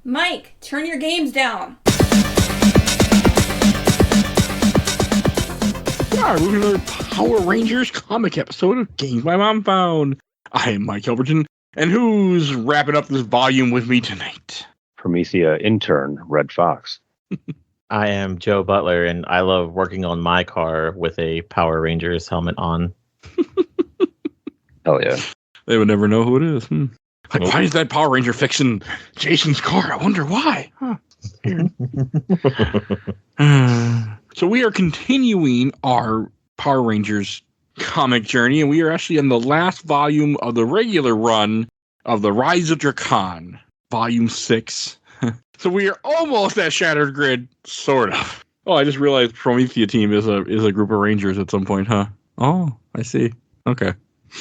Mike, turn your games down. Alright, we're another Power Rangers comic episode of Games My Mom Found. I am Mike Albertin, and who's wrapping up this volume with me tonight? Promethea intern, Red Fox. I am Joe Butler, and I love working on my car with a Power Rangers helmet on. Hell yeah. They would never know who it is. Like, why is that Power Ranger fixing Jason's car? I wonder why. Huh. So we are continuing our Power Rangers comic journey, and we are actually in the last volume of the regular run of the Rise of Drakkon, Volume 6. So we are almost at Shattered Grid, sort of. Oh, I just realized Promethea team is a group of Rangers at some point, huh? Oh, I see. Okay.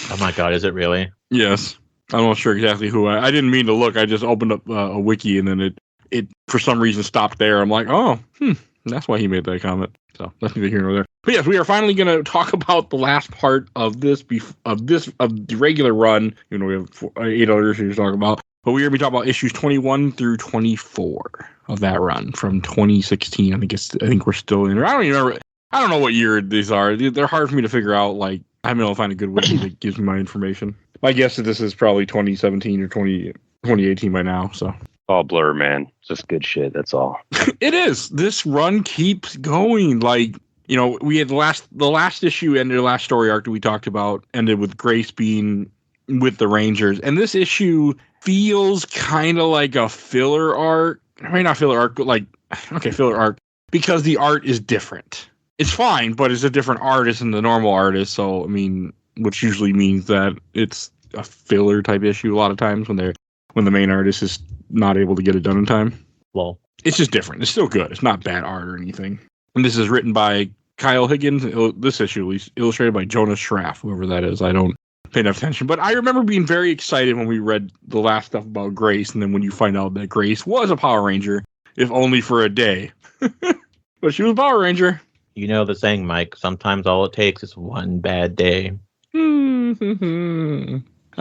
Oh my god, is it really? Yes. I'm not sure exactly who. I didn't mean to look. I just opened up a wiki, and then it for some reason stopped there. I'm like, oh, that's why he made that comment. So that's neither here nor there. But yes, we are finally going to talk about the last part of the regular run. You know, we have 8 other issues to talk about. But we're going to be talking about issues 21 through 24 of that run from 2016. I think we're still in there. I don't even remember. I don't know what year these are. They're hard for me to figure out. Like, I haven't been able to find a good wiki that gives me my information. My guess is this is probably 2017 or 2018 by now. So All blur, man. Just good shit. That's all. it is. This run keeps going. Like, you know, we had the last issue ended, the last story arc that we talked about ended with Grace being with the Rangers, and this issue feels kind of like a filler arc. I mean, not filler arc, but like, okay, filler arc, because the art is different. It's fine, but it's a different artist than the normal artist. So, I mean, which usually means that it's a filler type issue a lot of times when the main artist is not able to get it done in time. Well, it's just different. It's still good. It's not bad art or anything. And this is written by Kyle Higgins. This issue, at least, illustrated by Jonas Schraff, whoever that is. I don't pay enough attention. But I remember being very excited when we read the last stuff about Grace, and then when you find out that Grace was a Power Ranger, if only for a day. But she was a Power Ranger. you know the saying, Mike, sometimes all it takes is one bad day. I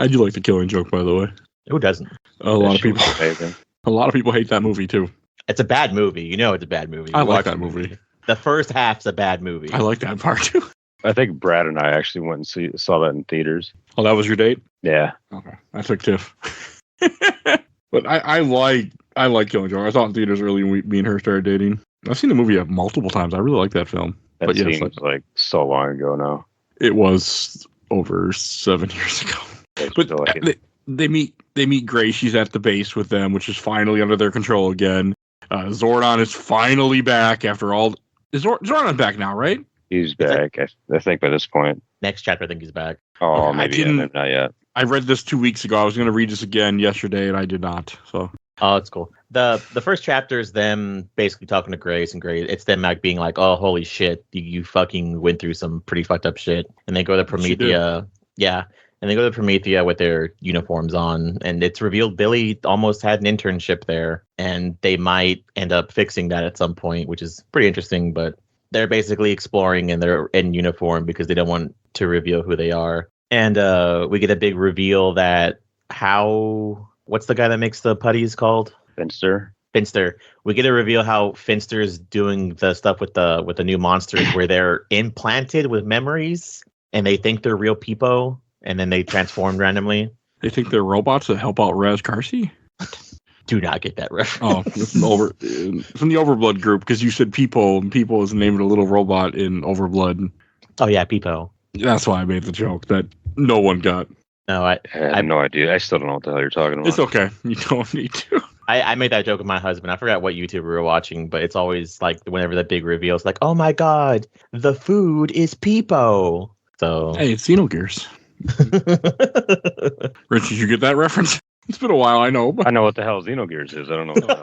do like the killing joke, by the way. Who doesn't? A lot of people hate that movie, too. It's a bad movie. You know it's a bad movie. I like that movie. The first half's a bad movie. I like that part, too. I think Brad and I actually went and saw that in theaters. Oh, that was your date? Yeah. Okay. I took Tiff. But I like Killing Joke. I saw it in theaters early when me and her started dating. I've seen the movie multiple times. I really like that film. That seems like so long ago now. It was over 7 years ago. But they meet Grace. She's at the base with them, which is finally under their control again. Zordon is finally back after all. Zordon's back now, right? He's back. I think by this point. Next chapter, I think he's back. Oh, maybe not yet. I read this 2 weeks ago. I was going to read this again yesterday, and I did not. So. Oh, it's cool. The first chapter is them basically talking to Grace, and Grace, it's them like being like, "Oh, holy shit, you fucking went through some pretty fucked up shit." And they go to Promethea, and they go to Promethea with their uniforms on, and it's revealed Billy almost had an internship there, and they might end up fixing that at some point, which is pretty interesting. But they're basically exploring, and they're in uniform because they don't want to reveal who they are. And we get a big reveal that what's the guy that makes the putties called? Finster. We get a reveal how Finster's doing the stuff with the new monsters where they're implanted with memories and they think they're real people and then they transform randomly. They think they're robots that help out Raz Carsey? Do not get that reference. Oh, from the Overblood group, because you said Peepo, and Peepo is named a little robot in Overblood. Oh yeah, Peepo. That's why I made the joke that no one got. No, I have no idea. I still don't know what the hell you're talking about. It's okay. You don't need to. I made that joke with my husband. I forgot what YouTube we were watching, but it's always like whenever that big reveal, it's like, oh my god, the food is Peepo. So hey, it's Xenogears. Rich, did you get that reference? It's been a while, I know. But I know what the hell Xenogears is. I don't know what the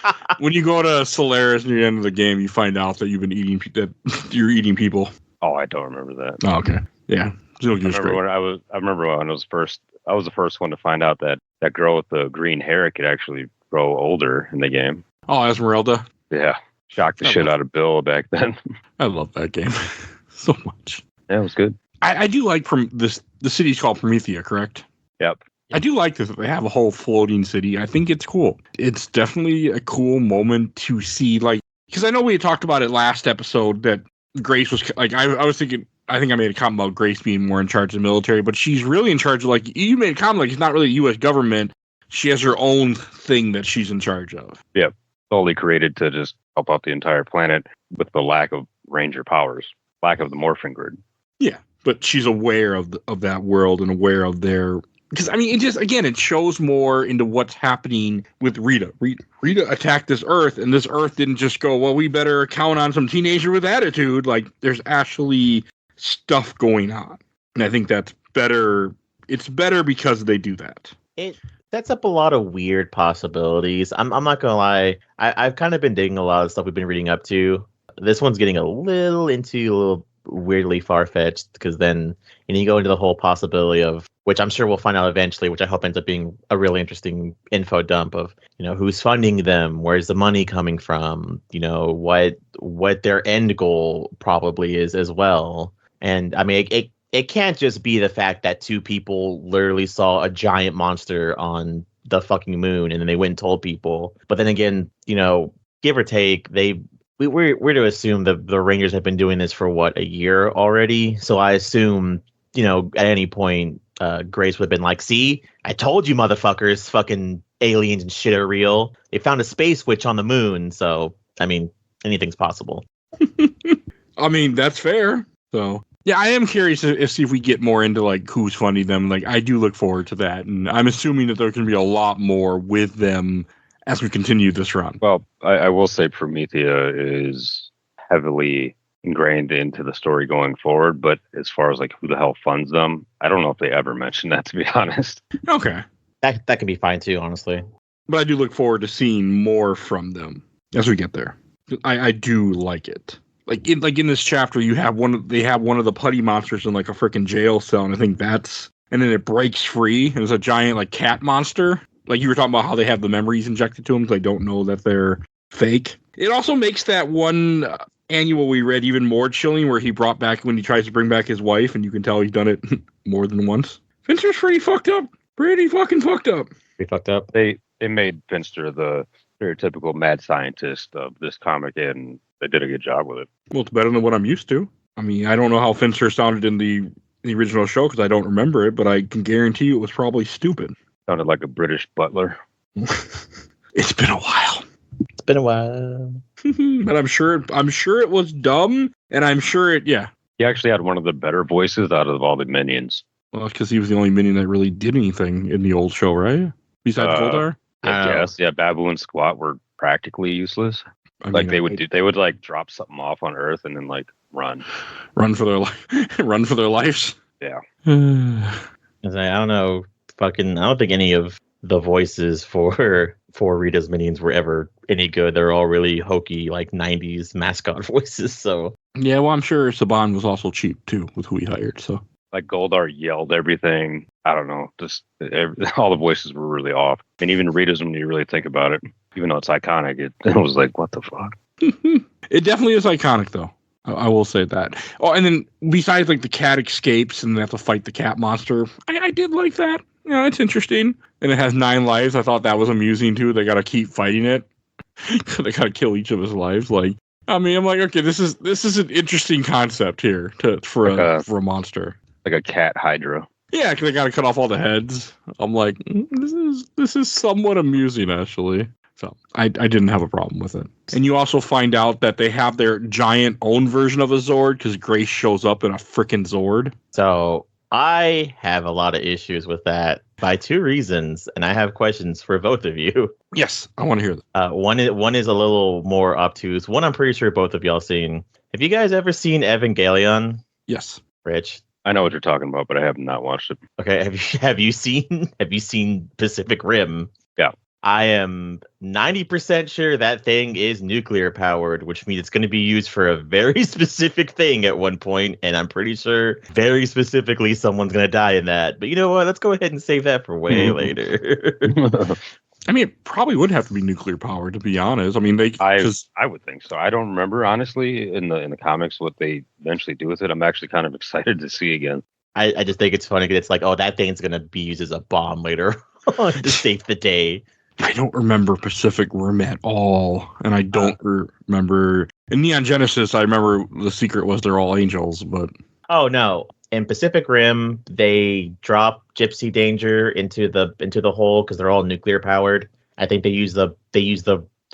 hell. When you go to Solaris near the end of the game, you find out that you're eating people. Oh, I don't remember that. Oh, okay. Yeah. I remember when I was the first one to find out that girl with the green hair could actually grow older in the game. Oh, Esmeralda? Yeah. Shocked the shit out of Bill back then. I love that game so much. Yeah, it was good. I do like the city's called Promethea, correct? Yep. I do like this. They have a whole floating city. I think it's cool. It's definitely a cool moment to see, like, because I know we had talked about it last episode that Grace was, like, I was thinking, I think I made a comment about Grace being more in charge of the military, but she's really in charge of, like, you made a comment, like, it's not really the U.S. government. She has her own thing that she's in charge of. Yeah, solely created to just help out the entire planet with the lack of Ranger powers, lack of the Morphin grid. Yeah, but she's aware of that world and aware of their... Because, I mean, it just, again, it shows more into what's happening with Rita. Rita attacked this Earth, and this Earth didn't just go, well, we better count on some teenager with attitude. Like, there's actually stuff going on. And I think that's better. It's better because they do that. It sets up a lot of weird possibilities. I'm not going to lie. I've kind of been digging a lot of stuff we've been reading up to. This one's getting a little weirdly far-fetched, because then you go into the whole possibility of, which I'm sure we'll find out eventually, which I hope ends up being a really interesting info dump of, who's funding them, where's the money coming from, what their end goal probably is as well. And I mean, it can't just be the fact that two people literally saw a giant monster on the fucking moon and then they went and told people. But then again, give or take, we're to assume that the Rangers have been doing this for a year already. So I assume, at any point, Grace would have been like, see, I told you motherfuckers, fucking aliens and shit are real. They found a space witch on the moon. So, I mean, anything's possible. I mean, that's fair. So, yeah, I am curious to see if we get more into, like, who's funding them. Like, I do look forward to that. And I'm assuming that there can be a lot more with them as we continue this run. Well, I will say Promethea is heavily ingrained into the story going forward, but as far as like who the hell funds them, I don't know if they ever mentioned that, to be honest. Okay. That can be fine too, honestly. But I do look forward to seeing more from them as we get there. I do like it. Like in this chapter, they have one of the putty monsters in like a freaking jail cell, and I think and then it breaks free, and it's a giant like cat monster. Like you were talking about how they have the memories injected to them because they don't know that they're fake. It also makes that one annual we read even more chilling, where he brought back when he tries to bring back his wife, and you can tell he's done it more than once. Finster's pretty fucked up. Pretty fucking fucked up. Pretty fucked up. They made Finster the stereotypical mad scientist of this comic, and they did a good job with it. Well, it's better than what I'm used to. I mean, I don't know how Finster sounded in the original show because I don't remember it, but I can guarantee you it was probably stupid. Sounded like a British Butler. It's been a while. It's been a while. But I'm sure it was dumb, and I'm sure He actually had one of the better voices out of all the minions. Well, it's because he was the only minion that really did anything in the old show, right? Besides Goldar? Yes, Babu and Squat were practically useless. They would like drop something off on Earth and then like run for their life, run for their lives. Yeah. I don't know. I don't think any of the voices for Rita's minions were ever any good. They're all really hokey, like 90s mascot voices. So yeah, well, I'm sure Saban was also cheap too with who he hired. So like Goldar yelled everything. I don't know, just all the voices were really off. And even Rita's, when you really think about it, even though it's iconic, it was like, what the fuck? It definitely is iconic, though. I will say that. Oh, and then besides like the cat escapes and they have to fight the cat monster, I did like that. Yeah, it's interesting. And it has 9 lives. I thought that was amusing too. They got to keep fighting it. They got to kill each of his lives. Like, I mean, I'm like, okay, this is an interesting concept here for a monster. Like a cat Hydra. Yeah, because they got to cut off all the heads. I'm like, this is somewhat amusing actually. So I didn't have a problem with it. And you also find out that they have their giant own version of a Zord because Grace shows up in a frickin' Zord. So I have a lot of issues with that by 2 reasons, and I have questions for both of you. Yes, I want to hear that. One is a little more obtuse. One I'm pretty sure both of y'all seen. Have you guys ever seen Evangelion? Yes. Rich? I know what you're talking about, but I have not watched it. Okay, have you seen Pacific Rim? Yeah. I am 90% sure that thing is nuclear powered, which means it's going to be used for a very specific thing at one point, and I'm pretty sure very specifically someone's going to die in that. But you know what? Let's go ahead and save that for way later. I mean, it probably would have to be nuclear powered, to be honest. I mean, I would think so. I don't remember honestly in the comics what they eventually do with it. I'm actually kind of excited to see again. I just think it's funny because it's like, oh, that thing's gonna be used as a bomb later on to save the day. I don't remember Pacific Rim at all, and I don't remember in Neon Genesis. I remember the secret was they're all angels, but Oh no! In Pacific Rim, they drop Gypsy Danger into the hole because they're all nuclear powered. I think they use the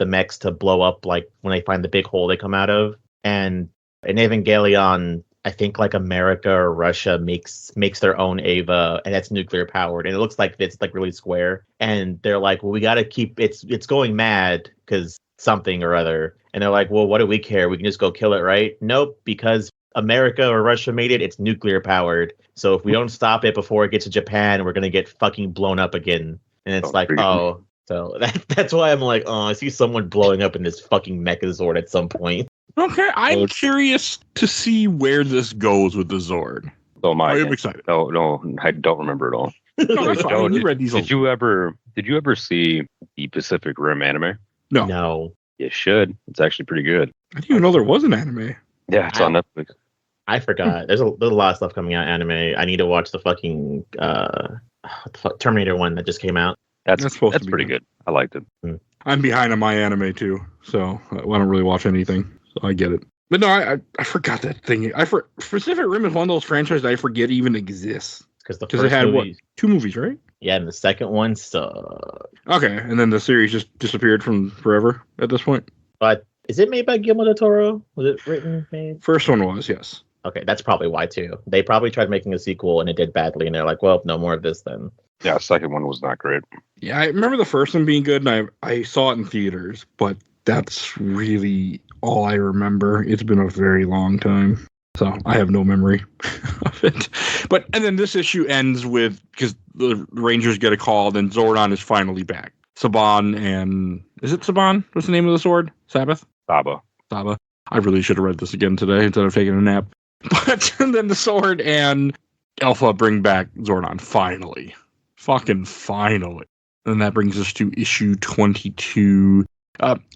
mechs to blow up like when they find the big hole they come out of. And in Evangelion, I think like America or Russia makes their own Ava, and that's nuclear powered, and it looks like it's like really square. And they're like, well, we got to keep it's going mad because something or other. And they're like, well, what do we care? We can just go kill it, right? Nope, because America or Russia made it. It's nuclear powered. So if we don't stop it before it gets to Japan, we're gonna get fucking blown up again. And it's like, oh, so that's why I'm like, oh, I see someone blowing up in this fucking Megazord at some point. Okay, I'm curious to see where this goes with the Zord. So am I. I am excited. No, I don't remember at all. No, that's fine. We read these. Did you ever see the Pacific Rim anime? No. You should. It's actually pretty good. I didn't even know there was an anime. Yeah, it's on Netflix. I forgot. There's a lot of stuff coming out anime. I need to watch the fucking Terminator one that just came out. That's pretty good. I liked it. I'm behind on my anime too, so I don't really watch anything. So I get it. But no, I forgot that thing. Pacific Rim is one of those franchises I forget even exists. Because it had what, 2 movies, right? Yeah, and the second one sucked. Okay, and then the series just disappeared from forever at this point. But is it made by Guillermo del Toro? Was it written, made? First one was, yes. Okay, that's probably why too. They probably tried making a sequel and it did badly, and they're like, well, no more of this then. Yeah, the second one was not great. Yeah, I remember the first one being good, and I saw it in theaters, but that's really all I remember. It's been a very long time, so I have no memory of it. And then this issue ends with, because the Rangers get a call, then Zordon is finally back. Saban and... Is it Saban? What's the name of the sword? Sabbath? Saba. I really should have read this again today instead of taking a nap. But and then the sword and Alpha bring back Zordon, finally. Fucking finally. And that brings us to issue 22.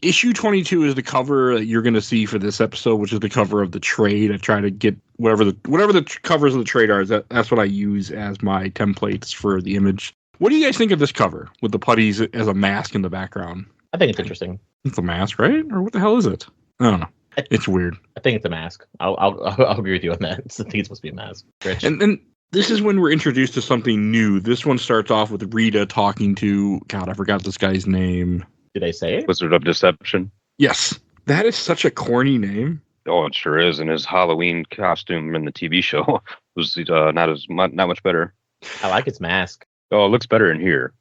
Issue 22 is the cover that you're going to see for this episode, which is the cover of the trade. I try to get whatever the covers of the trade are. That's what I use as my templates for the image. What do you guys think of this cover with the putties as a mask in the background? I think it's interesting. It's a mask, right? Or what the hell is it? I don't know. It's weird. I think it's a mask. I'll agree with you on that. I think it's supposed to be a mask. Rich. And this is when we're introduced to something new. This one starts off with Rita talking to... God, I forgot this guy's name. Did they say it? Wizard of Deception. Yes. That is such a corny name. Oh, it sure is. And his Halloween costume in the TV show was not much better. I like its mask. Oh, it looks better in here.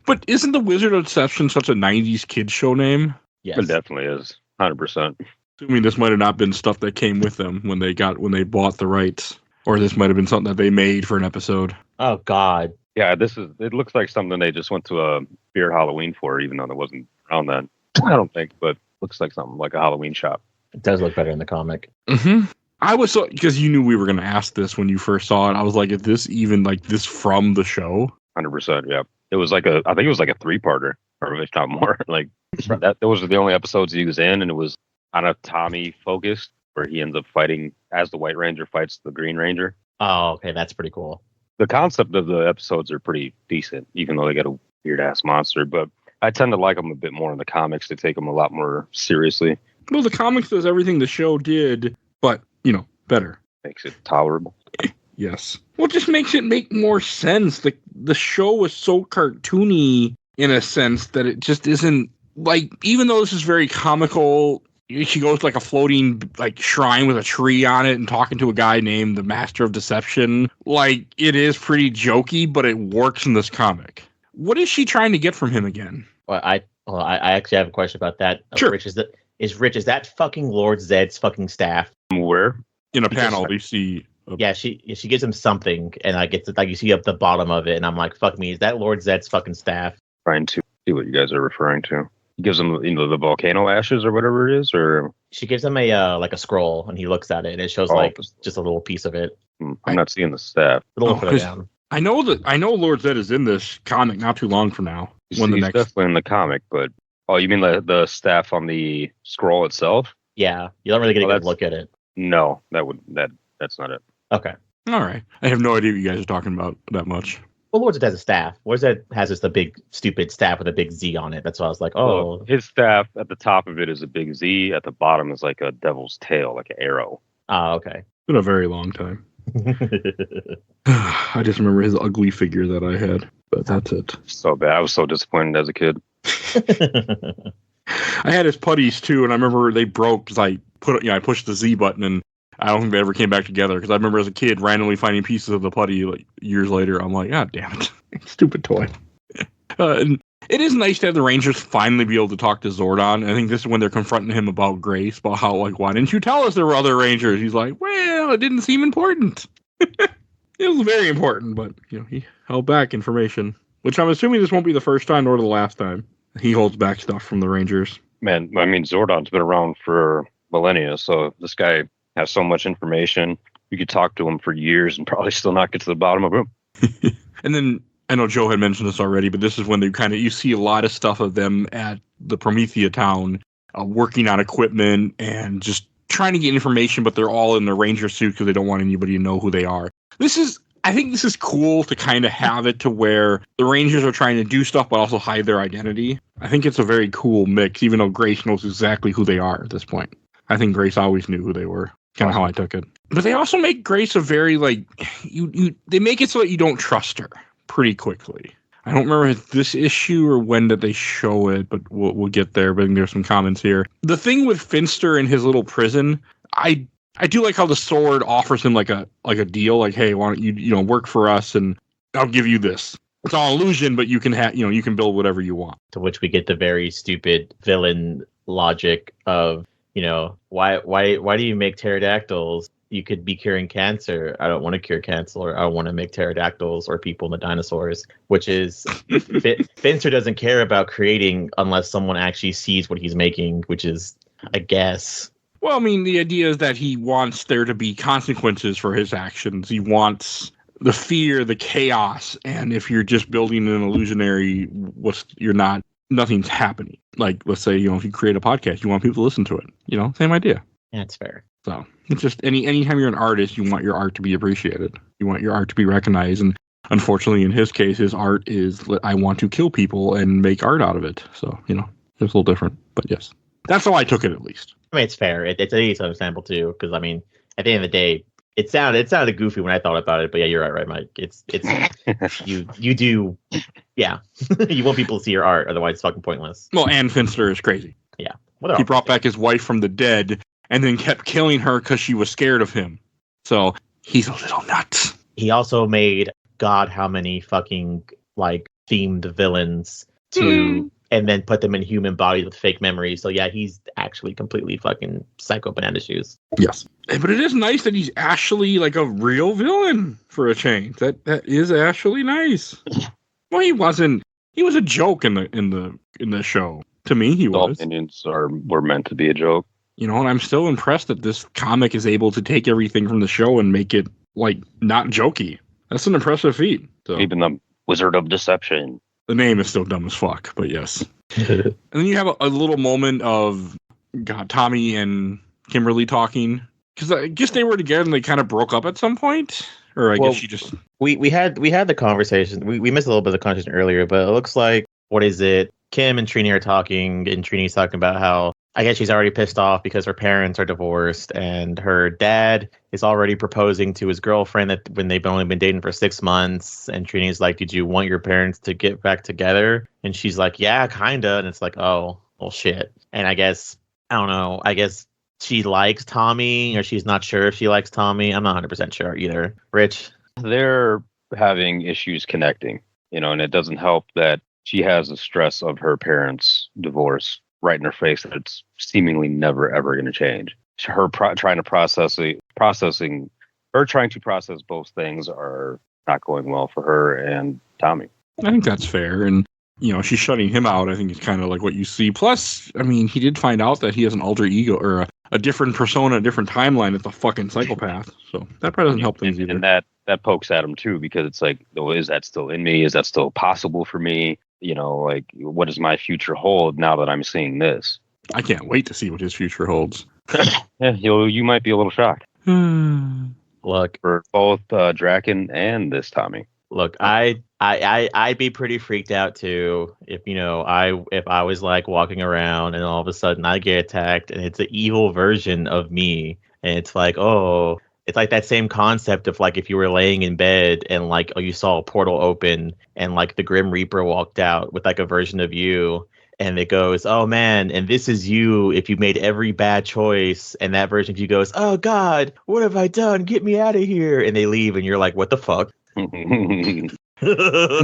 But isn't the Wizard of Deception such a 90s kids show name? Yes. It definitely is. 100%. Assuming this might have not been stuff that came with them when they bought the rights. Or this might have been something that they made for an episode. Oh, God. Yeah, it looks like something they just went to a beer Halloween for, even though there wasn't around then. I don't think, but looks like something like a Halloween shop. It does look better in the comic. Mm-hmm. I was so, because you knew we were going to ask this when you first saw it. I was like, is this even like this from the show? 100%, yeah. It was I think it was like a 3-parter, or if not more. Like those were the only episodes he was in, and it was on a Tommy focused, where he ends up fighting as the White Ranger fights the Green Ranger. Oh, okay, that's pretty cool. The concept of the episodes are pretty decent, even though they got a weird ass monster. But I tend to like them a bit more in the comics. They take them a lot more seriously. Well, the comics does everything the show did, but better. Makes it tolerable. Yes. Well, it just makes it make more sense. The show was so cartoony in a sense that it just isn't like, even though this is very comical, she goes to like a floating like shrine with a tree on it and talking to a guy named the Master of Deception. Like, it is pretty jokey, but it works in this comic. What is she trying to get from him again? Well, I actually have a question about that. Sure. Rich, is that fucking Lord Zed's fucking staff? Where? In a panel, we see... Yeah, she gives him something, and you see up the bottom of it, and I'm like, fuck me, is that Lord Zed's fucking staff? Trying to see what you guys are referring to. He gives him, the volcano ashes or whatever it is, or she gives him a scroll, and he looks at it, and it shows just a little piece of it. I'm not seeing the staff. Down. I know Lord Zed is in this comic not too long from now. He's definitely in the comic, but you mean the staff on the scroll itself? Yeah, you don't really get a good look at it. No, that's not it. Okay. All right. I have no idea what you guys are talking about that much. Well, Lord's has a staff. Lord's has just a big, stupid staff with a big Z on it. That's why I was like, oh. Look, his staff at the top of it is a big Z. At the bottom is like a devil's tail, like an arrow. Oh, okay. It's been a very long time. I just remember his ugly figure that I had, but that's it. So bad. I was so disappointed as a kid. I had his putties too, and I remember they broke because I pushed the Z button, and I don't think they ever came back together. Because I remember as a kid randomly finding pieces of the putty like years later. I'm like, God damn it, stupid toy. And it is nice to have the Rangers finally be able to talk to Zordon. I think this is when they're confronting him about Grace, about how like, why didn't you tell us there were other Rangers? He's like, well, it didn't seem important. It was very important, but he held back information, which I'm assuming this won't be the first time nor the last time he holds back stuff from the Rangers. Man, I mean, Zordon's been around for millennia, so this guy has so much information. You could talk to him for years and probably still not get to the bottom of him. And then I know Joe had mentioned this already, but this is when you see a lot of stuff of them at the Promethea town, working on equipment and just trying to get information, but they're all in the Ranger suit because they don't want anybody to know who they are. I think this is cool to kind of have it to where the Rangers are trying to do stuff, but also hide their identity. I think it's a very cool mix, even though Grace knows exactly who they are at this point. I think Grace always knew who they were. Kind of how I took it. But they also make Grace a very, they make it so that you don't trust her pretty quickly. I don't remember this issue or when did they show it, but we'll get there. But there's some comments here. The thing with Finster in his little prison, I do like how the Sword offers him like a deal, like, hey, why don't you work for us and I'll give you this. It's all illusion, but you can you can build whatever you want. To which we get the very stupid villain logic of, why do you make pterodactyls? You could be curing cancer. I don't want to cure cancer. Or I don't want to make pterodactyls or people in the dinosaurs, which is Finster doesn't care about creating unless someone actually sees what he's making, which is, I guess. Well, I mean, the idea is that he wants there to be consequences for his actions. He wants the fear, the chaos, and if you're just building an illusionary, nothing's happening. Like, let's say, if you create a podcast, you want people to listen to it. Same idea. That's fair. So it's just anytime you're an artist, you want your art to be appreciated. You want your art to be recognized. And unfortunately, in his case, his art is, I want to kill people and make art out of it. So, it's a little different. But yes, that's how I took it, at least. I mean, it's fair. It's understandable, too. Because, I mean, at the end of the day, it sounded goofy when I thought about it. But yeah, you're right, Mike. It's you do. Yeah. You want people to see your art. Otherwise, it's fucking pointless. Well, and Finster is crazy. Yeah. He brought back his wife from the dead and then kept killing her because she was scared of him. So he's a little nuts. He also made God how many fucking themed villains to and then put them in human bodies with fake memories. So yeah, he's actually completely fucking psycho banana shoes. Yes. But it is nice that he's actually a real villain for a change. That is actually nice. Well, he wasn't. He was a joke in the show. To me, he was. All opinions were meant to be a joke. And I'm still impressed that this comic is able to take everything from the show and make it not jokey. That's an impressive feat. So. Even the Wizard of Deception. The name is still dumb as fuck, but yes. And then you have a little moment of Tommy and Kimberly talking. Because I guess they were together and they kind of broke up at some point. Or I guess she just... We had the conversation. We missed a little bit of the conversation earlier, but it looks like, what is it? Kim and Trini are talking, and Trini's talking about how I guess she's already pissed off because her parents are divorced, and her dad is already proposing to his girlfriend that when they've only been dating for 6 months. And Trini's like, did you want your parents to get back together? And she's like, yeah, kinda. And it's like, oh, well, shit. And I guess, I don't know, she likes Tommy, or she's not sure if she likes Tommy. I'm not 100% sure either. Rich? They're having issues connecting, and it doesn't help that she has the stress of her parents' divorce right in her face that it's seemingly never, ever going to change. Her trying to process both things are not going well for her and Tommy. I think that's fair. And, she's shutting him out. I think it's kind of like what you see. Plus, I mean, he did find out that he has an alter ego or a different persona, a different timeline. It's a fucking psychopath. So that probably doesn't help things either. And that pokes at him too, because it's like, oh, is that still in me? Is that still possible for me? What does my future hold now that I'm seeing this? I can't wait to see what his future holds. Yeah, you might be a little shocked. Well, Look, for both Drakon and this Tommy. Look, I'd be pretty freaked out too if I was like walking around and all of a sudden I get attacked and it's an evil version of me and it's like, oh, it's like that same concept of like if you were laying in bed and like you saw a portal open and like the Grim Reaper walked out with like a version of you and it goes, oh man, and this is you if you made every bad choice, and that version of you goes, oh God, what have I done? Get me out of here, and they leave and you're like, what the fuck? And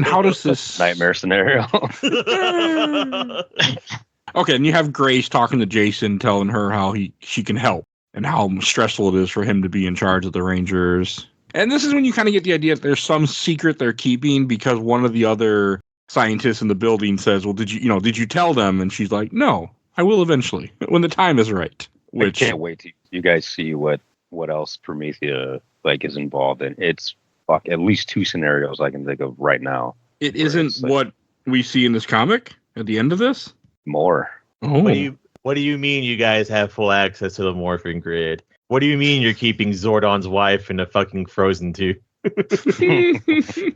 how does this nightmare scenario? Okay, and you have Grace talking to Jason, telling her how she can help and how stressful it is for him to be in charge of the Rangers. And this is when you kind of get the idea that there's some secret they're keeping because one of the other scientists in the building says, well, did you tell them? And she's like, no, I will eventually when the time is right. Which I can't wait to you guys see what else Promethea like is involved in. It's at least 2 scenarios I can think of right now. It isn't what we see in this comic at the end of this? More. Oh. What do you mean you guys have full access to the Morphin grid? What do you mean you're keeping Zordon's wife in a fucking frozen tube?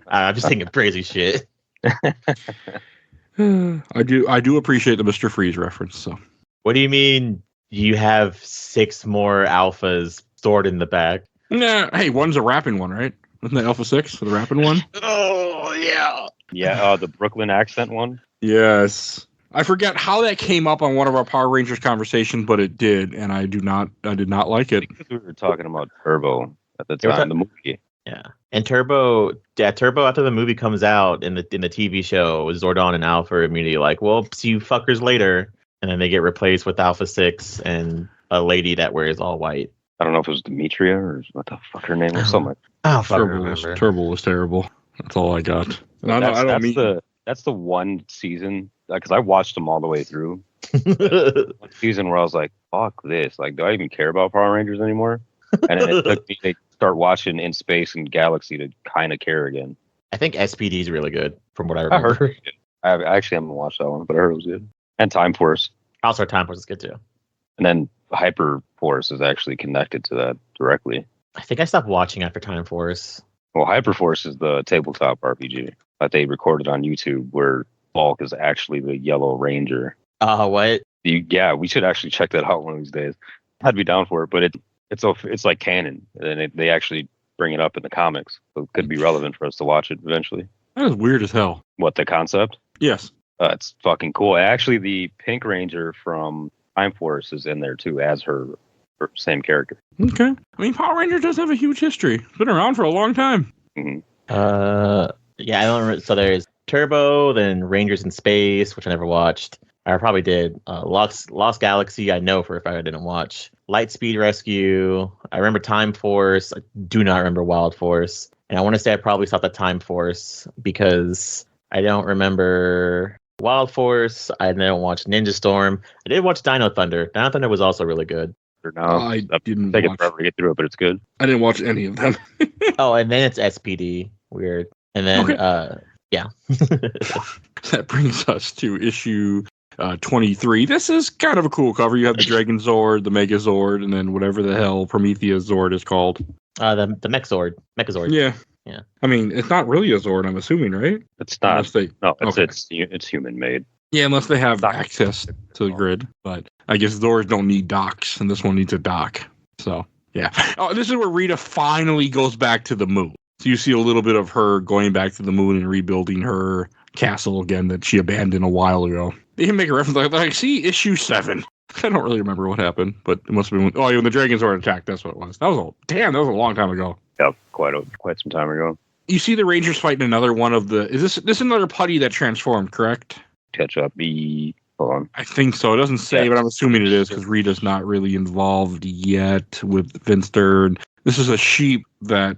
I'm just thinking crazy shit. I do appreciate the Mr. Freeze reference. So, what do you mean you have 6 more alphas stored in the back? Nah, hey, one's a rapping one, right? Isn't that Alpha 6 for the rapping one? Oh yeah. Yeah, the Brooklyn accent one. Yes. I forget how that came up on one of our Power Rangers conversations, but it did, and I did not like it. Because we were talking about Turbo at the time, the movie. Yeah, and Turbo after the movie comes out in the TV show, Zordon and Alpha are immediately like, well, see you fuckers later, and then they get replaced with Alpha 6 and a lady that wears all white. I don't know if it was Demetria or what the fuck her name was. Something. Turbo was terrible. That's all I got. And that's the one season, because I watched them all the way through. One season where I was like, fuck this. Like, do I even care about Power Rangers anymore? And it took me to start watching In Space and Galaxy to kind of care again. I think SPD is really good, from what I remember. I heard it. I actually haven't watched that one, but I heard it was good. And Time Force. Also, Time Force is good too. And then Hyper Force is actually connected to that directly. I think I stopped watching after Time Force. Well, Hyper Force is the tabletop RPG that they recorded on YouTube where Bulk is actually the Yellow Ranger. What? Yeah, we should actually check that out one of these days. I'd be down for it, but it's like canon, and they actually bring it up in the comics, so it could be relevant for us to watch it eventually. That is weird as hell. What, the concept? Yes. It's fucking cool. Actually, the Pink Ranger from Time Force is in there too as her same character. Okay. I mean, Power Rangers does have a huge history. It's been around for a long time. Mm-hmm. Yeah, I don't remember. So there's Turbo, then Rangers in Space, which I never watched. I probably did. Lost Galaxy, I know for a fact I didn't watch. Lightspeed Rescue. I remember Time Force. I do not remember Wild Force. And I want to say I probably stopped at Time Force because I don't remember Wild Force. I didn't watch Ninja Storm. I did watch Dino Thunder. Dino Thunder was also really good. I didn't take it forever to get through it, but it's good. I didn't watch any of them. Oh, and then it's SPD. Weird. And then, yeah. That brings us to issue 23. This is kind of a cool cover. You have the Dragon Zord, the Megazord, and then whatever the hell Promethea Zord is called. The Megazord. Yeah. Yeah. I mean, it's not really a Zord, I'm assuming, right? It's not. It's human made. Yeah, unless they have access to the grid. But I guess Zords don't need docks, and this one needs a dock. So, yeah. Oh, this is where Rita finally goes back to the moon. So you see a little bit of her going back to the moon and rebuilding her castle again that she abandoned a while ago. They even make a reference like, see, issue 7. I don't really remember what happened, but it must have been when the Dragons were attacked. That's what it was. That was a long time ago. Yeah, quite some time ago. You see the Rangers fighting another one of the. Is this another putty that transformed? Correct. Catch up. Hold on. I think so. It doesn't say, but I'm assuming it is because Rita's not really involved yet with Finster. This is a sheep that.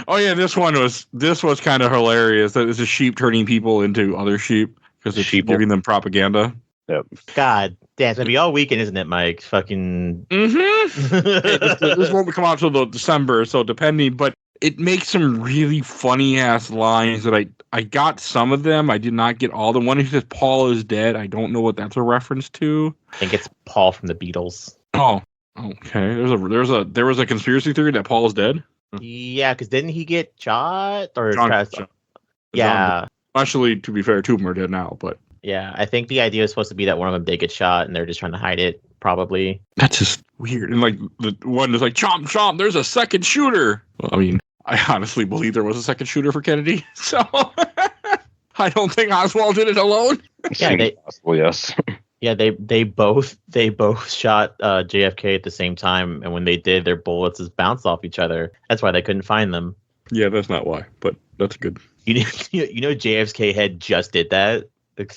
Oh yeah, this was kind of hilarious. That it's a sheep turning people into other sheep because it's giving them propaganda. Yep. God damn, it's gonna be all weekend, isn't it, Mike? Fucking. Mm-hmm. This won't come out till December, so depending. But it makes some really funny ass lines that I got some of them. I did not get all. The one who says Paul is dead. I don't know what that's a reference to. I think it's Paul from the Beatles. Oh, okay. There was a conspiracy theory that Paul is dead. Yeah, because didn't he get shot or John, tries- John- Yeah, Actually, to be fair, two of them are dead now, but yeah. I think the idea is supposed to be that one of them did get shot, and they're just trying to hide it. Probably. that's just weird. And like the one is like, chomp, chomp, there's a second shooter. Well, I mean, I honestly believe there was a second shooter for Kennedy, so I don't think Oswald did it alone. Yeah, they. Possible, yes. Yeah, they both shot JFK at the same time, and when they did, their bullets just bounced off each other. That's why they couldn't find them. Yeah, that's not why, but that's good. You know, JFK had just did that. But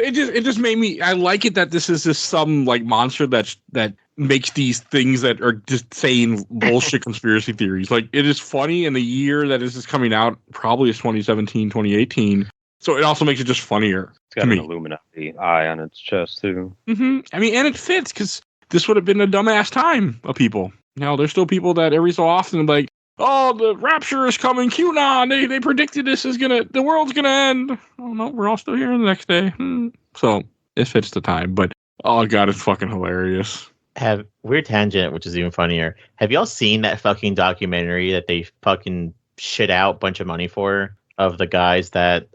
it just made me. I like it that this is just some like monster that makes these things that are just saying bullshit conspiracy theories. Like it is funny, and the year that this is coming out probably is 2017, 2018. So it also makes it just funnier. It's got an Illuminati eye on its chest too. Mm-hmm. I mean, and it fits because this would have been a dumbass time of people. Now there's still people that every so often like, oh, the rapture is coming. QAnon, they predicted the world's gonna end. Oh no, we're all still here the next day. So it fits the time. But oh god, it's fucking hilarious. Have weird tangent, which is even funnier. Have y'all seen that fucking documentary that they fucking shit out a bunch of money for? Of the guys that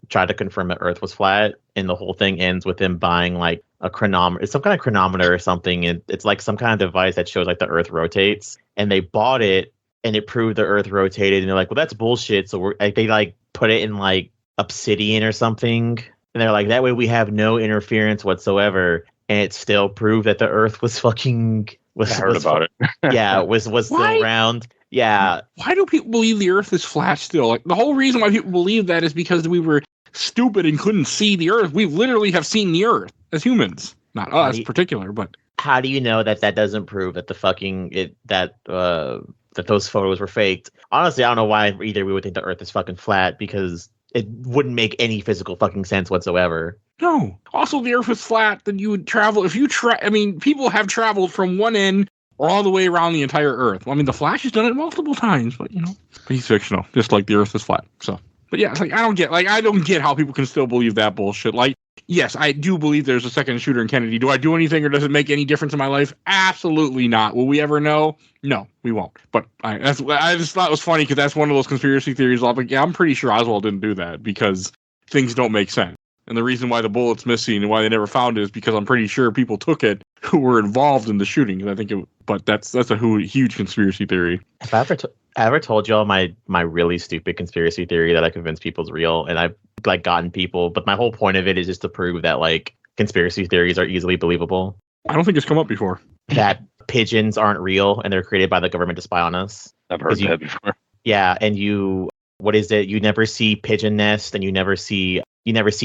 tried to confirm that Earth was flat, and the whole thing ends with them buying like a chronometer. It's some kind of chronometer or something. It's like some kind of device that shows like the Earth rotates, and they bought it, and it proved the Earth rotated, and they're like, well, that's bullshit. So they like put it in like obsidian or something, and they're like, that way we have no interference whatsoever, and it still proved that the Earth was fucking. I heard about it. Yeah, was still round. Yeah. Why do people believe the Earth is flat still? Like the whole reason why people believe that is because we were stupid and couldn't see the Earth. We literally have seen the Earth as humans, not us in particular. But how do you know that doesn't prove that the fucking that those photos were faked? Honestly, I don't know why either we would think the Earth is fucking flat because it wouldn't make any physical fucking sense whatsoever. No. Also, the Earth was flat. Then you would travel. If you I mean, people have traveled from one end all the way around the entire Earth. Well, I mean, the Flash has done it multiple times, but but he's fictional, just like the Earth is flat. So, but yeah, it's like I don't get how people can still believe that bullshit. Like, yes, I do believe there's a second shooter in Kennedy. Do I do anything, or does it make any difference in my life? Absolutely not. Will we ever know? No, we won't. But I just thought it was funny because that's one of those conspiracy theories. I'm like, yeah, I'm pretty sure Oswald didn't do that because things don't make sense. And the reason why the bullet's missing and why they never found it is because I'm pretty sure people took it who were involved in the shooting. And I think but that's a huge conspiracy theory. Have I ever told y'all my really stupid conspiracy theory that I convince people's real, and I've like gotten people, but my whole point of it is just to prove that like conspiracy theories are easily believable. I don't think it's come up before. That pigeons aren't real and they're created by the government to spy on us. I've heard that before. Yeah, and you never see pigeon nest, and you never see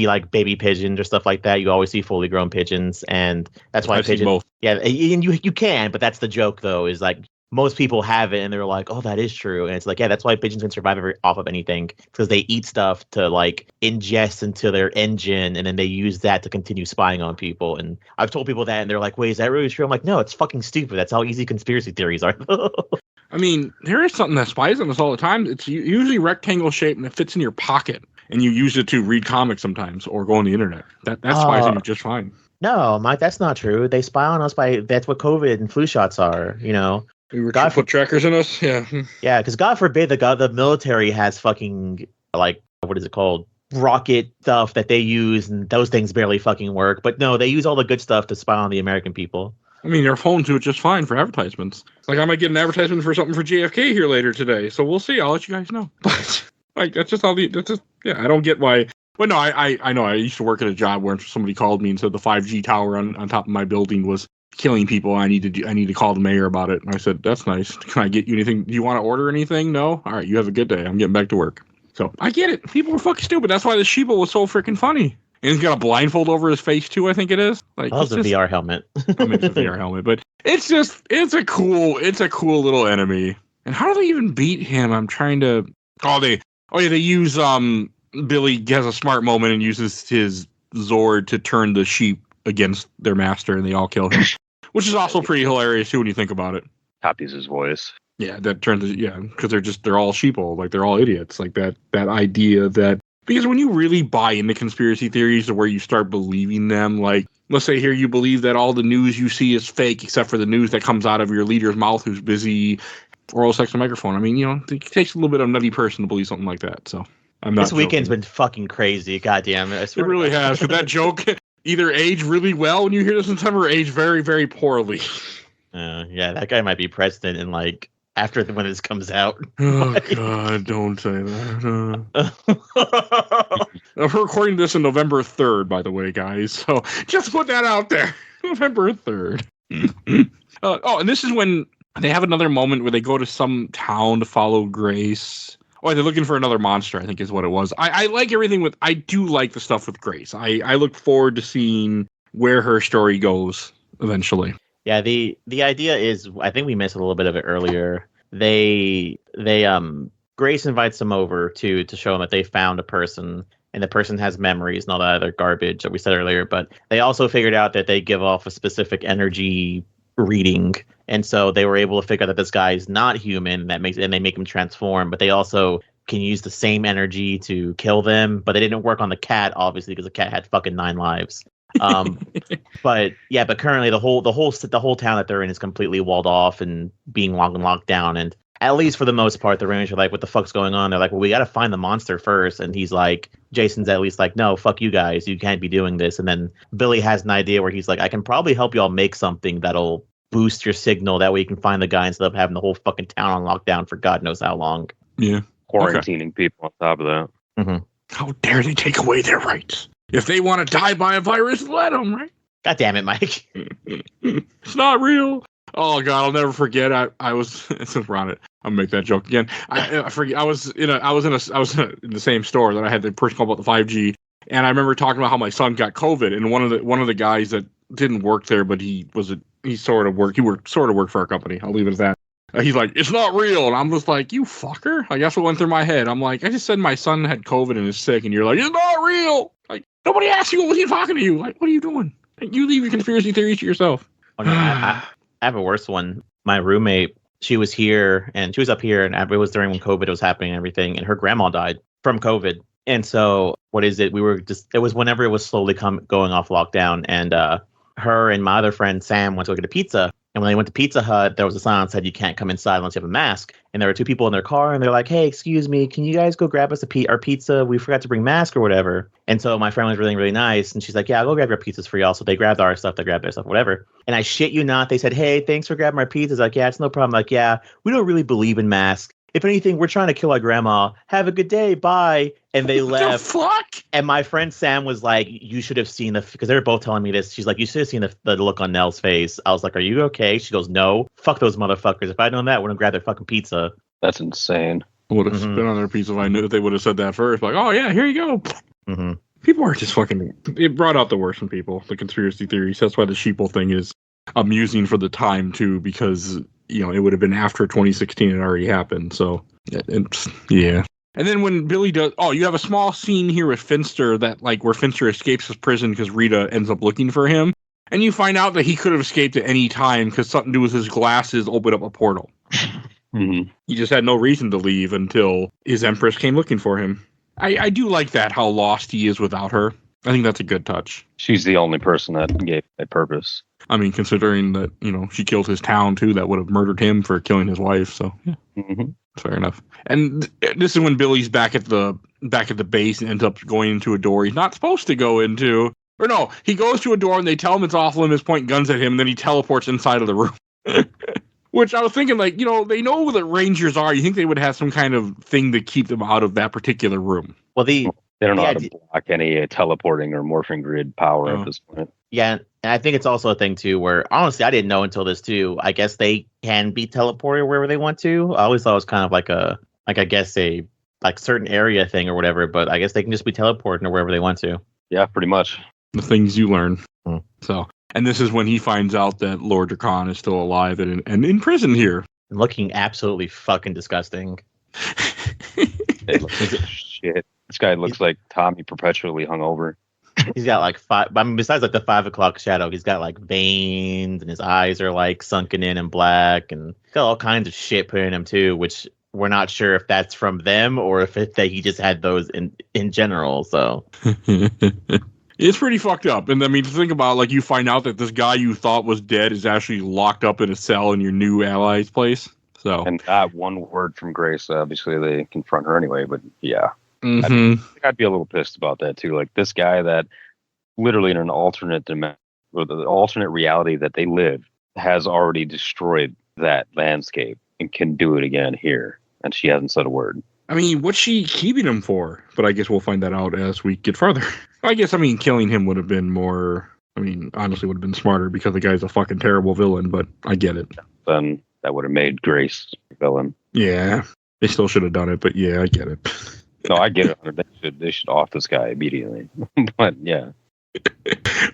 like baby pigeons or stuff like that. You always see fully grown pigeons, and that's why pigeons. Both. Yeah, and you can, but that's the joke though. Is like most people have it, and they're like, "Oh, that is true," and it's like, yeah, that's why pigeons can survive off of anything because they eat stuff to like ingest into their engine, and then they use that to continue spying on people. And I've told people that, and they're like, "Wait, is that really true?" I'm like, "No, it's fucking stupid. That's how easy conspiracy theories are." I mean, there is something that spies on us all the time. It's usually rectangle shaped and it fits in your pocket. And you use it to read comics sometimes or go on the internet. That spies on you just fine. No, Mike, that's not true. They spy on us that's what COVID and flu shots are, you know. We were put trackers in us? Yeah. Yeah, because God forbid the military has fucking, like, what is it called? Rocket stuff that they use, and those things barely fucking work. But no, they use all the good stuff to spy on the American people. I mean, their phones do it just fine for advertisements. Like, I might get an advertisement for something for JFK here later today. So we'll see. I'll let you guys know. But... like that's just I don't get why. Well, no, I know. I used to work at a job where somebody called me and said the 5G tower on top of my building was killing people. I need to call the mayor about it. And I said, that's nice. Can I get you anything? Do you want to order anything? No. All right. You have a good day. I'm getting back to work. So I get it. People are fucking stupid. That's why the Sheeple was so freaking funny. And he's got a blindfold over his face too. I think it is. Like it's a VR helmet. I mean, it's a VR helmet, but it's a cool little enemy. And how do they even beat him? I'm trying to. They use Billy has a smart moment and uses his Zord to turn the sheep against their master, and they all kill him, which is also pretty hilarious too when you think about it. Copies his voice. Yeah, that turns because they're all sheeple, like they're all idiots, like that idea that because when you really buy into conspiracy theories to where you start believing them, like let's say here you believe that all the news you see is fake, except for the news that comes out of your leader's mouth who's busy oral sex on microphone. I mean, it takes a little bit of a nutty person to believe something like that. So I'm not. This weekend's been fucking crazy. Goddamn it! It really has. But that joke either aged really well when you hear this in time, or aged very, very poorly. Yeah, that guy might be president in like after when this comes out. Oh God, don't say that. We're recording this on November 3rd, by the way, guys. So just put that out there. November 3rd. And this is when they have another moment where they go to some town to follow Grace. Oh, they're looking for another monster, I think is what it was. I like everything I do like the stuff with Grace. I look forward to seeing where her story goes eventually. Yeah, the idea is, I think we missed a little bit of it earlier. Grace invites them over to show them that they found a person, and the person has memories and all that other garbage that we said earlier. But they also figured out that they give off a specific energy reading, and so they were able to figure out that this guy is not human. And they make him transform, but they also can use the same energy to kill them. But they didn't work on the cat, obviously, because the cat had fucking 9 lives. But currently the whole town that they're in is completely walled off and being locked down. And at least for the most part, the Rangers are like, what the fuck's going on? They're like, well, we got to find the monster first. And he's like, Jason's at least like, no, fuck you guys. You can't be doing this. And then Billy has an idea where he's like, I can probably help y'all make something that'll boost your signal. That way you can find the guy instead of having the whole fucking town on lockdown for God knows how long. Yeah. Quarantining people on top of that. Mm-hmm. How dare they take away their rights? If they want to die by a virus, let them, right? God damn it, Mike. It's not real. Oh God, I'll never forget. I was since we're on it, I'll make that joke again. I forget. I was in the same store that I had the person call about the 5G, and I remember talking about how my son got COVID, and one of the guys that didn't work there, but he sort of worked for our company. I'll leave it at that. He's like, it's not real. And I'm just like, you fucker. Like, that's what went through my head. I'm like, I just said my son had COVID and is sick. And you're like, it's not real. Like, nobody asked you. Was he talking to you? Like, what are you doing? Like, you leave your conspiracy theories to yourself. Oh, no, I have a worse one. My roommate, she was here and she was up here. And it was during when COVID was happening and everything. And her grandma died from COVID. And so what is it? It was whenever it was slowly going off lockdown. And her and my other friend, Sam, went to go get a pizza. And when they went to Pizza Hut, there was a sign that said you can't come inside unless you have a mask. And there were 2 people in their car, and they're like, hey, excuse me, can you guys go grab us our pizza? We forgot to bring masks or whatever. And so my friend was really, really nice. And she's like, yeah, I'll go grab your pizzas for y'all. So they grabbed our stuff, they grabbed their stuff, whatever. And I shit you not, they said, hey, thanks for grabbing our pizzas. Like, yeah, it's no problem. Like, yeah, we don't really believe in masks. If anything, we're trying to kill our grandma. Have a good day. Bye. And they left. What the fuck? And my friend Sam was like, you should have seen because they were both telling me this. She's like, you should have seen the look on Nell's face. I was like, are you okay? She goes, no. Fuck those motherfuckers. If I'd known that, I wouldn't grab their fucking pizza. That's insane. I would have spit on their pizza if I knew that they would have said that first. Like, oh, yeah, here you go. Mm-hmm. People are just fucking... It brought out the worst in people, the conspiracy theories. That's why the sheeple thing is amusing for the time, too, because, it would have been after 2016 it already happened. So, yeah. And then when Billy does... Oh, you have a small scene here with Finster where Finster escapes his prison because Rita ends up looking for him. And you find out that he could have escaped at any time because something to do with his glasses opened up a portal. Mm-hmm. He just had no reason to leave until his Empress came looking for him. I do like that, how lost he is without her. I think that's a good touch. She's the only person that gave a purpose. I mean, considering that, she killed his town, too, that would have murdered him for killing his wife. So, yeah, fair enough. And this is when Billy's back at the base and ends up going into a door he's not supposed to go into. Or no, he goes to a door and they tell him it's off limits, point guns at him, and then he teleports inside of the room. Which I was thinking, they know what the Rangers are. You think they would have some kind of thing to keep them out of that particular room. Well, they don't know how to block any teleporting or morphing grid power at this point. Yeah, and I think it's also a thing, too, where, honestly, I didn't know until this, too. I guess they can be teleported wherever they want to. I always thought it was kind of like a certain area thing or whatever, but I guess they can just be teleported to wherever they want to. Yeah, pretty much. The things you learn. So... And this is when he finds out that Lord Drakon is still alive and in prison here. Looking absolutely fucking disgusting. Shit. This guy looks like Tommy perpetually hungover. He's got besides the 5 o'clock shadow, he's got veins and his eyes are sunken in and black and he's got all kinds of shit put in him too, which we're not sure if that's from them or if he just had those in general. So. It's pretty fucked up. And I mean, to think about, like, you find out that this guy you thought was dead is actually locked up in a cell in your new ally's place. So, And not one word from Grace. Obviously, they confront her anyway. But yeah, I'd be a little pissed about that too. Like this guy that literally in an alternate dimension, or the alternate reality that they live, has already destroyed that landscape and can do it again here. And she hasn't said a word. I mean, what's she keeping him for? But I guess we'll find that out as we get further. I guess, killing him would have been more, honestly would have been smarter because the guy's a fucking terrible villain, but I get it. Then that would have made Grace a villain. Yeah, they still should have done it, but yeah, I get it. No, I get it. They should off this guy immediately. But yeah.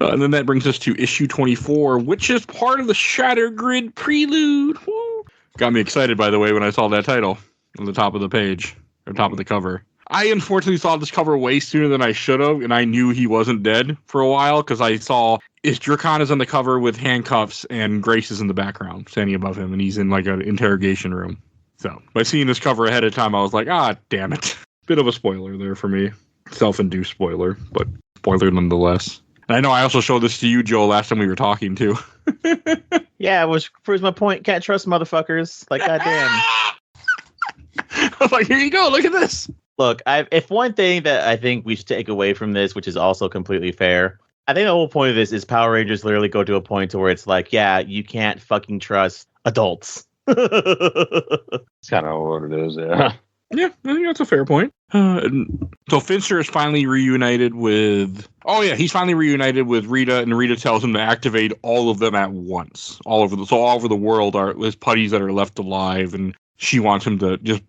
And then that brings us to issue 24, which is part of the Shatter Grid prelude. Woo. Got me excited, by the way, when I saw that title on the top of the page, or top of the cover. I unfortunately saw this cover way sooner than I should have, and I knew he wasn't dead for a while, because I saw Drakon is on the cover with handcuffs, and Grace is in the background, standing above him, and he's in like an interrogation room. So, by seeing this cover ahead of time, I was like, damn it. Bit of a spoiler there for me. Self-induced spoiler, but spoiler nonetheless. And I know I also showed this to you, Joel, last time we were talking, too. Yeah, which proves my point. Can't trust motherfuckers. Like, goddamn. I was like, here you go, look at this. Look, if one thing that I think we should take away from this, which is also completely fair, I think the whole point of this is Power Rangers literally go to a point to where it's like, yeah, you can't fucking trust adults. It's kind of what it is, yeah. Yeah, I think that's a fair point. So Finster is finally reunited with... Oh, yeah, he's finally reunited with Rita, and Rita tells him to activate all of them at once. All over the world are there's putties that are left alive, and she wants him to just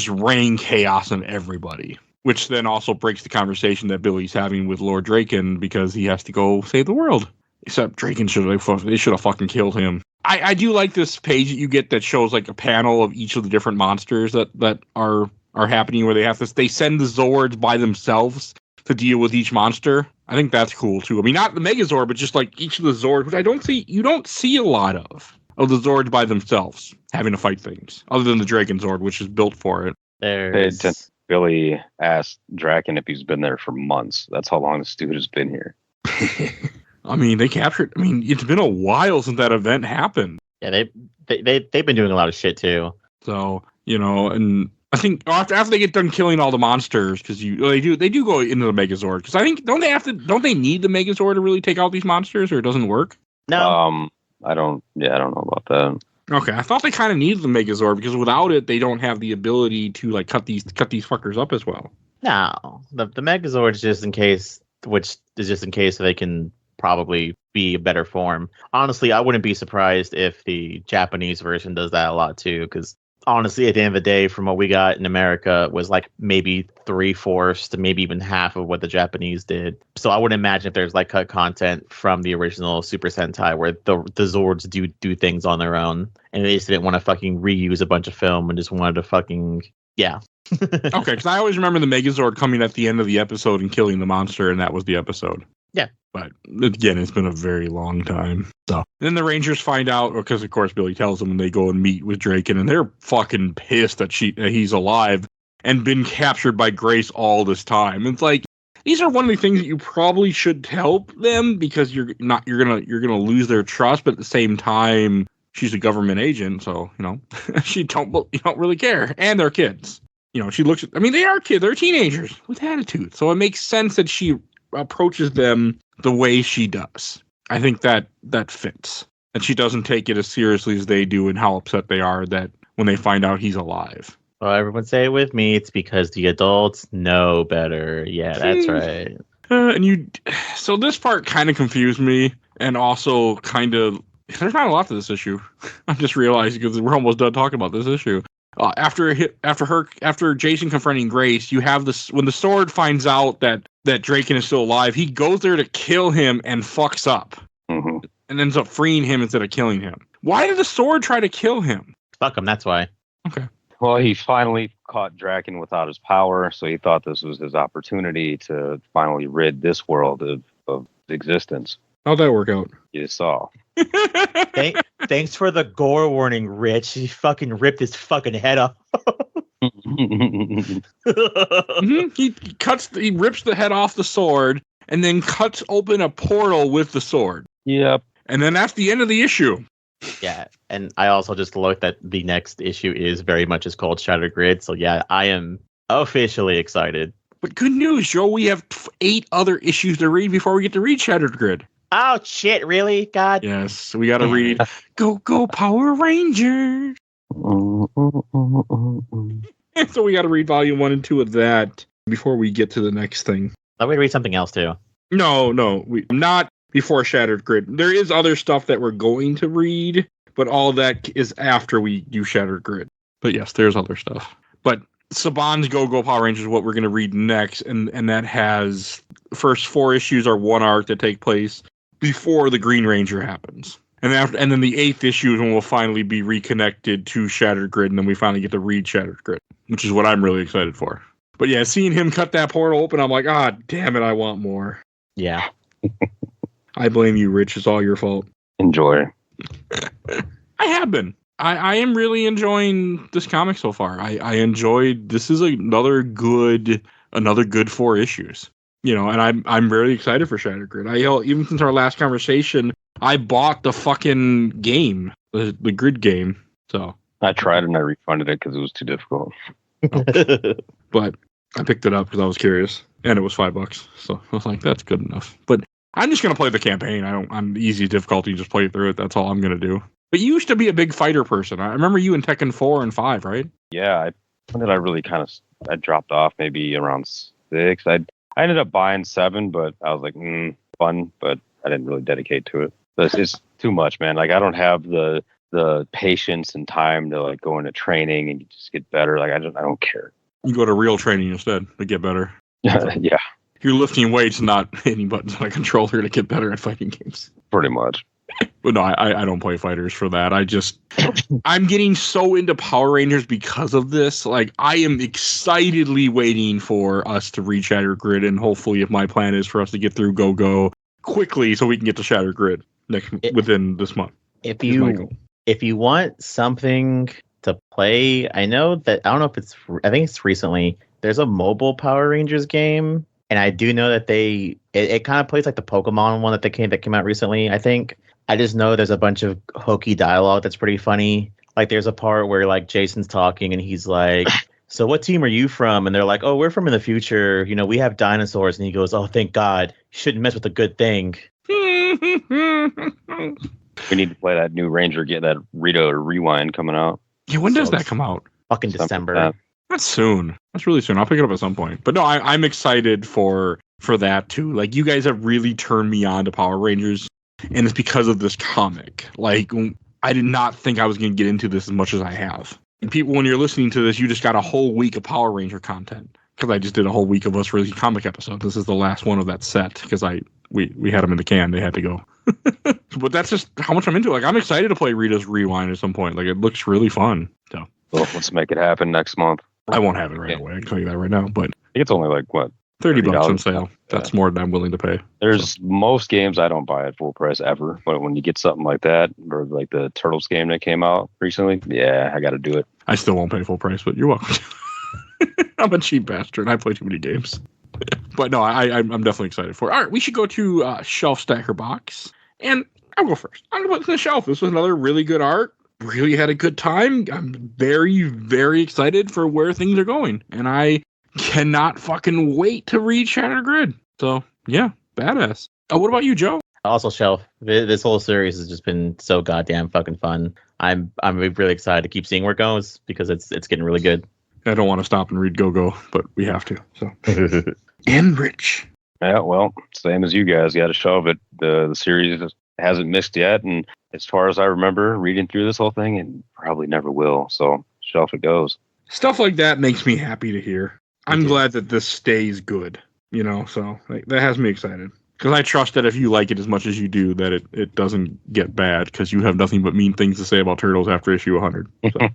rain chaos on everybody. Which then also breaks the conversation that Billy's having with Lord Drakon, because he has to go save the world. Except Drakon should have fucking killed him. I do like this page that you get that shows like a panel of each of the different monsters that are happening, where they send the Zords by themselves to deal with each monster. I think that's cool too. Not the Megazord, but just like each of the Zords, which you don't see a lot of the Zords by themselves having to fight things, other than the Dragon Zord, which is built for it. Billy asked Drakon if he's been there for months. That's how long this dude has been here. They captured. It's been a while since that event happened. Yeah, they've been doing a lot of shit too. So and I think after they get done killing all the monsters, because they do go into the Megazord. Because I think don't they need the Megazord to really take out these monsters, or it doesn't work? No. I don't know about that. Okay, I thought they kind of needed the Megazord, because without it, they don't have the ability to like cut these fuckers up as well. No, the Megazord is just in case, so they can probably be a better form. Honestly, I wouldn't be surprised if the Japanese version does that a lot too, because honestly, at the end of the day, from what we got in America, was like maybe 3/4 to maybe even half of what the Japanese did. So I would imagine if there's like cut content from the original Super Sentai where the Zords do things on their own, and they just didn't want to fucking reuse a bunch of film and just wanted to fucking Okay, because I always remember the Megazord coming at the end of the episode and killing the monster, and that was the episode. Yeah. But again, it's been a very long time. So then the Rangers find out, because of course Billy tells them, and they go and meet with Drakon, and they're fucking pissed that he's alive and been captured by Grace all this time. It's like, these are one of the things that you probably should help them, because you're gonna lose their trust, but at the same time, she's a government agent, so you don't really care, and they're kids. She looks at. They are kids. They're teenagers with attitude, so it makes sense that she approaches them the way she does. I think that fits. And she doesn't take it as seriously as they do, and how upset they are that when they find out he's alive. Well, everyone say it with me. It's because the adults know better. Yeah, that's right. So this part kind of confused me, and also kind of, there's not a lot to this issue. I just realized, because we're almost done talking about this issue. After Jason confronting Grace, you have this, when the Sword finds out that Drakon is still alive, he goes there to kill him and fucks up. Mm-hmm. And ends up freeing him instead of killing him. Why did the Sword try to kill him? Fuck him, that's why. Okay. Well, he finally caught Drakon without his power, so he thought this was his opportunity to finally rid this world of existence. How'd that work out? You saw. Thanks for the gore warning, Rich. He fucking ripped his fucking head off. Mm-hmm. He rips the head off the Sword, and then cuts open a portal with the sword. Yep. And then that's the end of the issue. Yeah, and I also just looked that the next issue is very much is called Shattered Grid. So yeah, I am officially excited. But good news, Joe. We have 8 other issues to read before we get to read Shattered Grid. Oh shit! Really? God. Yes, we got to read Go Power Rangers. So we got to read volume 1 and 2 of that before we get to the next thing. I'm going to read something else too. No, not before Shattered Grid. There is other stuff that we're going to read, but all that is after we do Shattered Grid. But yes, there's other stuff. But Saban's Go Power Rangers is what we're going to read next, and that has the first 4 issues are one arc that take place before the Green Ranger happens. And then the 8th issue is when we'll finally be reconnected to Shattered Grid, and then we finally get to read Shattered Grid, which is what I'm really excited for. But yeah, seeing him cut that portal open, I'm like, damn it, I want more. Yeah. I blame you, Rich. It's all your fault. Enjoy. I have been. I am really enjoying this comic so far. I enjoyed. This is another good 4 issues. You know, and I'm really excited for Shattered Grid. Even since our last conversation, I bought the fucking game, the Grid game. So I tried and I refunded it because it was too difficult. But I picked it up because I was curious, and it was $5. So I was like, that's good enough. But I'm just gonna play the campaign. I'm easy difficulty, just play through it. That's all I'm gonna do. But you used to be a big fighter person. I remember you in Tekken 4 and 5, right? Yeah, when did I really I dropped off maybe around 6. I ended up buying 7, but I was like, fun, but I didn't really dedicate to it. But it's too much, man. Like I don't have the patience and time to like go into training and just get better. Like I don't care. You go to real training instead to get better. Yeah. You're lifting weights, not hitting buttons on a controller to get better at fighting games. Pretty much. But no, I don't play fighters for that. I'm getting so into Power Rangers because of this. Like, I am excitedly waiting for us to reach Shattered Grid, and hopefully, if my plan is for us to get through Go quickly so we can get to Shattered Grid within this month. If you want something to play, I don't know if I think it's recently, there's a mobile Power Rangers game. And I do know that it kind of plays like the Pokemon one that came out recently, I think. I just know there's a bunch of hokey dialogue that's pretty funny. Like there's a part where like Jason's talking and he's like, so what team are you from? And they're like, oh, we're from in the future. You know, we have dinosaurs. And he goes, oh, thank God. You shouldn't mess with a good thing. We need to play that new Ranger, get that Rita Rewind coming out. Yeah, when does that come out? Fucking December. That's soon. That's really soon. I'll pick it up at some point. But no, I'm excited for that too. Like, you guys have really turned me on to Power Rangers, and it's because of this comic. Like, I did not think I was going to get into this as much as I have. And people, when you're listening to this, you just got a whole week of Power Ranger content, because I just did a whole week of us releasing comic episodes. This is the last one of that set because we had them in the can. They had to go. But that's just how much I'm into it. Like, I'm excited to play Rita's Rewind at some point. Like, it looks really fun. So, well, let's make it happen next month. I won't have it right away. I can tell you that right now. But I think it's only like what, $30 on sale. That's more than I'm willing to pay. There's most games I don't buy at full price ever, but when you get something like that, or like the Turtles game that came out recently, yeah, I got to do it. I still won't pay full price, but you're welcome. I'm a cheap bastard. I play too many games. But no, I'm definitely excited for it. All right, we should go to Shelf Stacker Box, and I'll go first. I'm going to put it on the shelf. This was another really good art. Really had a good time. I'm very, very excited for where things are going, and I cannot fucking wait to read Shattered Grid. So yeah, badass. What about you, Joe? Also, Shelf. This whole series has just been so goddamn fucking fun. I'm really excited to keep seeing where it goes because it's getting really good. I don't want to stop and read Go, but we have to. So and Rich. Yeah, well, same as you guys. Got to shelve it. The series hasn't missed yet, and as far as I remember, reading through this whole thing, and probably never will. So shelf it goes. Stuff like that makes me happy to hear. I'm glad that this stays good, you know, so that has me excited. Because I trust that if you like it as much as you do, that it doesn't get bad, because you have nothing but mean things to say about Turtles after issue 100. So.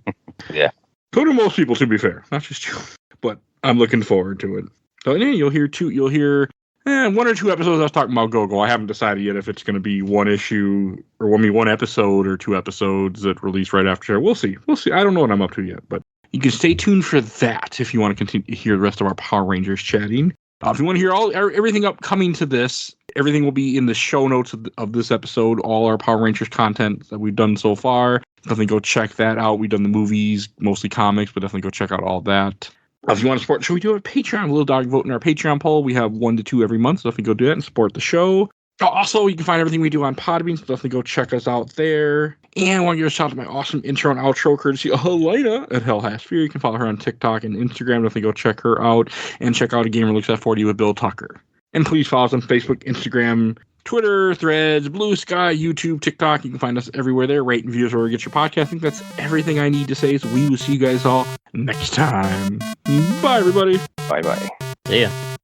Yeah. So do most people, to be fair. Not just you. But I'm looking forward to it. So yeah, you'll hear 1 or 2 episodes I was talking about Go. I haven't decided yet if it's going to be one issue, or one episode or 2 episodes that release right after. We'll see. I don't know what I'm up to yet, but you can stay tuned for that if you want to continue to hear the rest of our Power Rangers chatting. If you want to hear everything upcoming to this, everything will be in the show notes of this episode. All our Power Rangers content that we've done so far. Definitely go check that out. We've done the movies, mostly comics, but definitely go check out all that. If you want to support the show, we do have a Patreon. Little Dog vote in our Patreon poll. We have 1 to 2 every month, so definitely go do that and support the show. Also, you can find everything we do on Podbean, so definitely go check us out there. And I want to give a shout out to my awesome intro and outro, courtesy of Helena at Hell Has Fear. You can follow her on TikTok and Instagram. Definitely go check her out. And check out A Gamer Looks at 40 with Bill Tucker. And please follow us on Facebook, Instagram, Twitter, Threads, Blue Sky, YouTube, TikTok. You can find us everywhere there. Rate and view us wherever you get your podcast. I think that's everything I need to say. So we will see you guys all next time. Bye, everybody. Bye-bye. See ya.